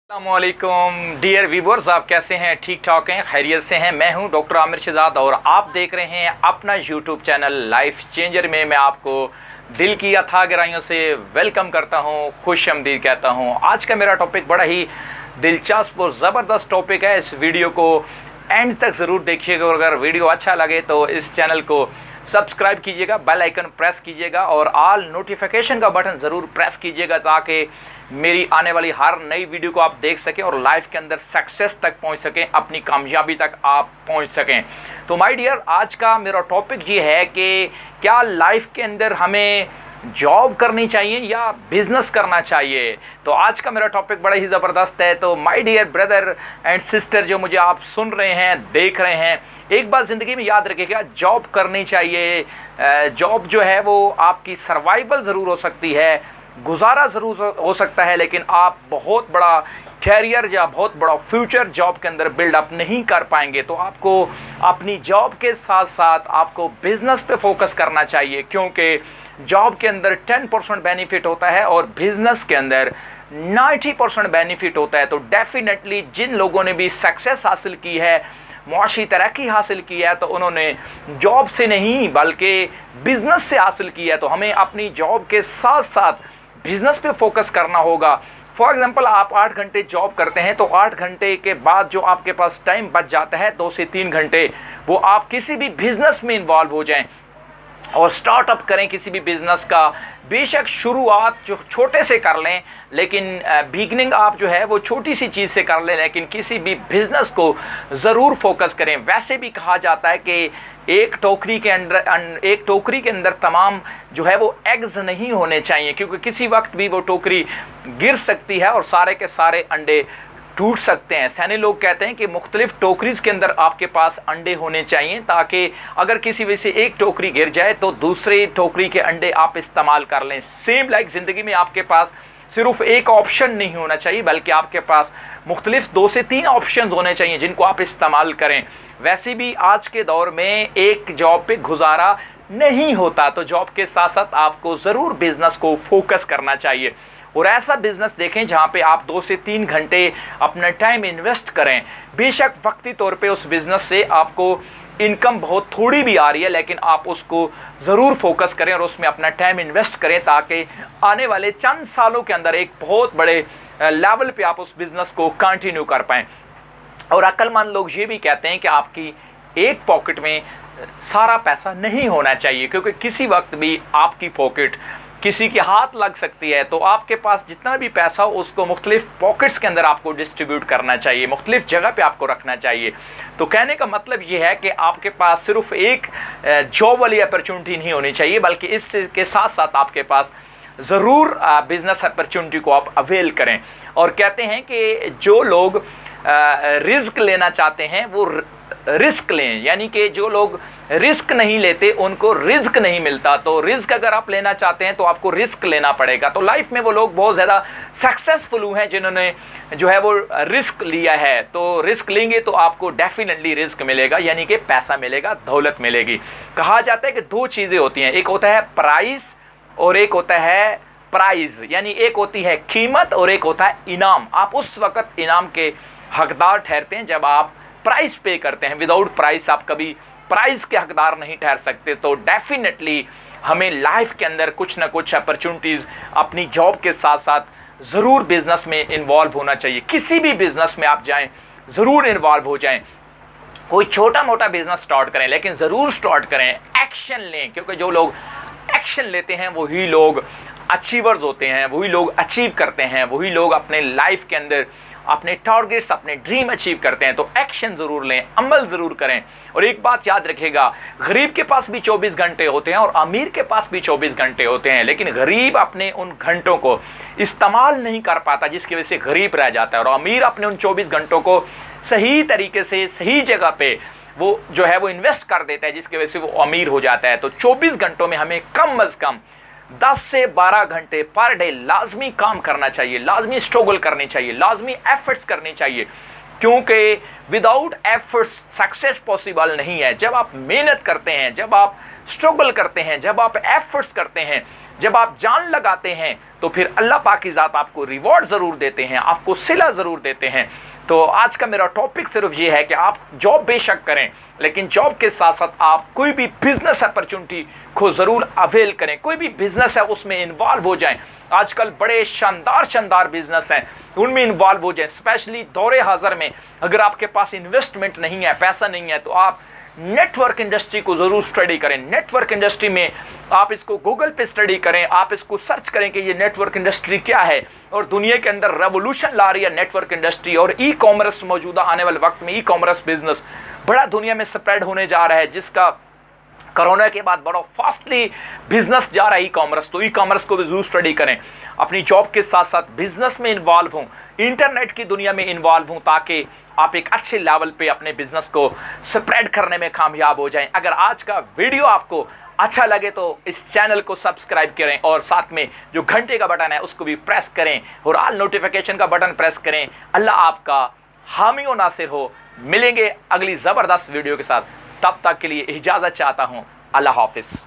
अस्सलामुअलैकुम dear viewers, आप कैसे हैं? ठीक ठाक हैं, खैरियत से हैं। मैं हूं डॉक्टर आमिर शहजाद और आप देख रहे हैं अपना यूट्यूब चैनल लाइफ चेंजर में। मैं आपको दिल की अथाह गहराइयों से वेलकम करता हूं, खुश आमदीद कहता हूं। आज का मेरा टॉपिक बड़ा ही दिलचस्प और ज़बरदस्त टॉपिक है। इस वीडियो को एंड तक ज़रूर देखिएगा और अगर वीडियो अच्छा लगे तो इस चैनल को सब्सक्राइब कीजिएगा, बेल आइकन प्रेस कीजिएगा और ऑल नोटिफिकेशन का बटन ज़रूर प्रेस कीजिएगा ताकि मेरी आने वाली हर नई वीडियो को आप देख सकें और लाइफ के अंदर सक्सेस तक पहुंच सकें, अपनी कामयाबी तक आप पहुंच सकें। तो माय डियर, आज का मेरा टॉपिक ये है कि क्या लाइफ के अंदर हमें जॉब करनी चाहिए या बिजनेस करना चाहिए। तो आज का मेरा टॉपिक बड़ा ही ज़बरदस्त है। तो my dear brother and sister जो मुझे आप सुन रहे हैं, देख रहे हैं, एक बात ज़िंदगी में याद रखिएगा, जॉब करनी चाहिए। जॉब जो है वो आपकी सर्वाइवल ज़रूर हो सकती है, गुजारा ज़रूर हो सकता है, लेकिन आप बहुत बड़ा कैरियर या बहुत बड़ा फ्यूचर जॉब के अंदर बिल्डअप नहीं कर पाएंगे। तो आपको अपनी जॉब के साथ साथ आपको बिज़नेस पे फोकस करना चाहिए, क्योंकि जॉब के अंदर 10% बेनिफिट होता है और बिज़नेस के अंदर 90% बेनिफिट होता है। तो डेफिनेटली जिन लोगों ने भी सक्सेस हासिल की है, मुआशी तरक्की हासिल की है, तो उन्होंने जॉब से नहीं बल्कि बिज़नेस से हासिल की है। तो हमें अपनी जॉब के साथ साथ बिज़नेस पे फोकस करना होगा। फॉर एग्जांपल, आप 8 घंटे जॉब करते हैं तो 8 घंटे के बाद जो आपके पास टाइम बच जाता है 2 से 3 घंटे, वो आप किसी भी बिज़नेस में इन्वॉल्व हो जाएं और स्टार्टअप करें किसी भी बिज़नेस का। बेशक शुरुआत जो छोटे से कर लें, लेकिन बिगनिंग आप जो है वो छोटी सी चीज़ से कर लें, लेकिन किसी भी बिज़नेस को ज़रूर फोकस करें। वैसे भी कहा जाता है कि एक टोकरी के अंदर तमाम जो है वो एग्स नहीं होने चाहिए, क्योंकि किसी वक्त भी वो टोकरी गिर सकती है और सारे के सारे अंडे टूट सकते हैं। सैनी लोग कहते हैं कि मुख्तलिफ टोकरीज के अंदर आपके पास अंडे होने चाहिए, ताकि अगर किसी वजह से एक टोकरी गिर जाए तो दूसरे टोकरी के अंडे आप इस्तेमाल कर लें। सेम लाइक ज़िंदगी में आपके पास सिर्फ एक ऑप्शन नहीं होना चाहिए, बल्कि आपके पास मुख्तलिफ 2 से 3 ऑप्शंस होने चाहिए जिनको आप इस्तेमाल करें। वैसे भी आज के दौर में एक जॉब पे गुजारा नहीं होता, तो जॉब के साथ साथ आपको ज़रूर बिज़नेस को फोकस करना चाहिए और ऐसा बिज़नेस देखें जहाँ पे आप 2 से 3 घंटे अपना टाइम इन्वेस्ट करें। बेशक वक्ती तौर पे उस बिज़नेस से आपको इनकम बहुत थोड़ी भी आ रही है, लेकिन आप उसको ज़रूर फोकस करें और उसमें अपना टाइम इन्वेस्ट करें, ताकि आने वाले चंद सालों के अंदर एक बहुत बड़े लेवल पे आप उस बिज़नेस को कंटिन्यू कर पाएँ। और अक्लमंद लोग ये भी कहते हैं कि आपकी एक पॉकेट में सारा पैसा नहीं होना चाहिए, क्योंकि किसी वक्त भी आपकी पॉकेट किसी के हाथ लग सकती है। तो आपके पास जितना भी पैसा हो उसको मुख्तलिफ पॉकेट्स के अंदर आपको डिस्ट्रीब्यूट करना चाहिए, मुख्तलिफ जगह पे आपको रखना चाहिए। तो कहने का मतलब ये है कि आपके पास सिर्फ एक जॉब वाली अपॉर्चुनिटी नहीं होनी चाहिए, बल्कि इसके साथ साथ आपके पास ज़रूर बिज़नेस अपॉर्चुनिटी को आप अवेल करें। और कहते हैं कि जो लोग रिस्क लेना चाहते हैं वो रिस्क लें, यानी कि जो लोग रिस्क नहीं लेते उनको रिस्क नहीं मिलता। तो रिस्क अगर आप लेना चाहते हैं तो आपको रिस्क लेना पड़ेगा। तो लाइफ में वो लोग बहुत ज़्यादा सक्सेसफुल हुए हैं जिन्होंने जो है वो रिस्क लिया है। तो रिस्क लेंगे तो आपको डेफिनेटली रिस्क मिलेगा, यानी कि पैसा मिलेगा, दौलत मिलेगी। कहा जाता है कि 2 चीज़ें होती हैं, एक होता है प्राइस और एक होता है प्राइज़, यानी एक होती है कीमत और एक होता है इनाम। आप उस वक़्त इनाम के हकदार ठहरते हैं जब आप प्राइस पे करते हैं। विदाउट प्राइस आप कभी प्राइस के हकदार नहीं ठहर सकते। तो डेफिनेटली हमें लाइफ के अंदर कुछ ना कुछ अपॉर्चुनिटीज़ अपनी जॉब के साथ साथ ज़रूर बिज़नेस में इन्वॉल्व होना चाहिए। किसी भी बिज़नेस में आप जाएं, ज़रूर इन्वॉल्व हो जाएं। कोई छोटा मोटा बिज़नेस स्टार्ट करें, लेकिन ज़रूर स्टार्ट करें, एक्शन लें, क्योंकि जो लोग एक्शन लेते हैं वही लोग अचीवर्स होते हैं, वही लोग अचीव करते हैं, वही लोग अपने लाइफ के अंदर अपने टारगेट्स, अपने ड्रीम अचीव करते हैं। तो एक्शन ज़रूर लें, अमल ज़रूर करें। और एक बात याद रखिएगा, गरीब के पास भी 24 घंटे होते हैं और अमीर के पास भी 24 घंटे होते हैं, लेकिन गरीब अपने उन घंटों को इस्तेमाल नहीं कर पाता, जिसकी वजह से गरीब रह जाता है, और अमीर अपने उन 24 घंटों को सही तरीके से सही जगह पे वो जो है वो इन्वेस्ट कर देता है, जिसकी वजह से वो अमीर हो जाता है। तो 24 घंटों में हमें कम अज़ कम 10 से 12 घंटे पर डे लाजमी काम करना चाहिए, लाजमी स्ट्रगल करनी चाहिए, लाजमी एफर्ट्स करनी चाहिए। क्योंकि विदाउट एफर्ट्स सक्सेस पॉसिबल नहीं है। जब आप मेहनत करते हैं, जब आप स्ट्रगल करते हैं, जब आप एफर्ट्स करते हैं, जब आप जान लगाते हैं, तो फिर अल्लाह पाक की ज़ात आपको रिवॉर्ड ज़रूर देते हैं, आपको सिला ज़रूर देते हैं। तो आज का मेरा टॉपिक सिर्फ ये है कि आप जॉब बेशक करें, लेकिन जॉब के साथ साथ आप कोई भी बिजनेस अपॉर्चुनिटी को ज़रूर अवेल करें। कोई भी बिजनेस है उसमें इन्वॉल्व हो जाएं। आजकल बड़े शानदार बिजनेस हैं, उनमें इन्वॉल्व हो जाएं। स्पेशली दौरे हाज़र में अगर आपके पास इन्वेस्टमेंट नहीं है, पैसा नहीं है, तो आप नेटवर्क इंडस्ट्री को ज़रूर स्टडी करें। नेटवर्क इंडस्ट्री में आप इसको गूगल पे स्टडी करें, आप इसको सर्च करें कि ये नेटवर्क इंडस्ट्री क्या है, और दुनिया के अंदर रेवोल्यूशन ला रही है नेटवर्क इंडस्ट्री। और ई कॉमर्स मौजूदा आने वाले वक्त में ई कॉमर्स बिजनेस बड़ा दुनिया में स्प्रेड होने जा रहा है, जिसका कोरोना के बाद बड़ा फास्टली बिजनेस जा रहा है ई कॉमर्स। तो ई कॉमर्स को भी जरूर स्टडी करें। अपनी जॉब के साथ साथ बिजनेस में इन्वॉल्व हों, इंटरनेट की दुनिया में इन्वॉल्व हों, ताकि आप एक अच्छे लेवल पे अपने बिजनेस को स्प्रेड करने में कामयाब हो जाएं। अगर आज का वीडियो आपको अच्छा लगे तो इस चैनल को सब्सक्राइब करें, और साथ में जो घंटे का बटन है उसको भी प्रेस करें, और ऑल नोटिफिकेशन का बटन प्रेस करें। अल्लाह आपका हामी व नासिर हो। मिलेंगे अगली ज़बरदस्त वीडियो के साथ, तब तक के लिए इजाज़त चाहता हूँ। अल्लाह हाफिज़।